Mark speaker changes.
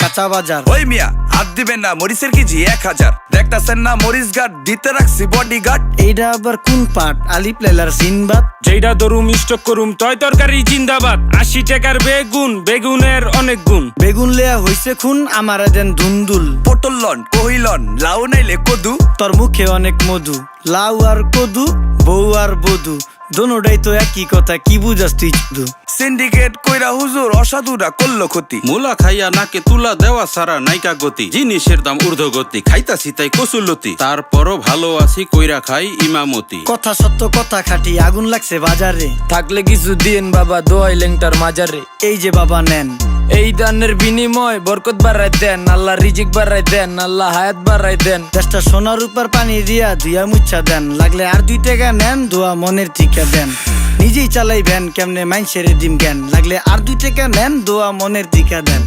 Speaker 1: কাঁচা বাজার।
Speaker 2: ওই মিয়া হাত দিবেন না, মরিচের কেজি 1000। দেখতাছেন না মরিচ গার্ড দিতে রাখছি বডি গার্ড।
Speaker 1: এইটা আবার কোন পাট? আলিফ লাইলার সিনবাদ।
Speaker 3: যেইটা ধরুম স্টক করুম তয় তরকারি জিন্দাবাদ। 80 টাকার বেগুন, বেগুনের অনেক গুণ।
Speaker 1: বেগুন লেয়া হইছে খুন, আমারে দেন ধুন্দুল।
Speaker 2: পটল লন, কহিলন, লাউ নাইলে কদু।
Speaker 1: তোর মুখে অনেক মধু, লাউ আর কদু, বউ আর বধু, দোনোটাই তো একই কথা, কি বুঝাস তুই শুধু?
Speaker 2: সিন্ডিকেট কইরা হুজুর অসাধুরা করলো ক্ষতি।
Speaker 4: মুলা খাইয়া নাকে তুলা দেওয়া সারা নাইকা গতি। জিনিসের দাম ঊর্ধ্বগতি, খাইতাছি তাই কসুলতি। তারপরও ভালো আছি কইরা খাই ইমামতি।
Speaker 1: কথা সত্য কথা খাটি, আগুন লাগছে বাজারে।
Speaker 5: থাকলে কিছু দিয়েন বাবা, দোয়াই লেংটার মাজারে।
Speaker 1: এই যে বাবা নেন,
Speaker 5: এই দানের বিনিময় বরকত বাড়াই দেন, আল্লাহ রিজিক বাড়াই দেন, আল্লাহ হায়াত বাড়াই দেন।
Speaker 1: দেশটা সোনার উপর পানি দিয়া ধুইয়া মুচ্ছা দেন। লাগলে আর 2 টাকা নেন, দোয়া মনের ঠিকা দেন। নিজেই চালাই ভ্যান, কেমনে মাইনসেরে দিম জ্ঞান। লাগলে আর 2 টাকা নেন, দোয়া মনের ঠিকা দেন।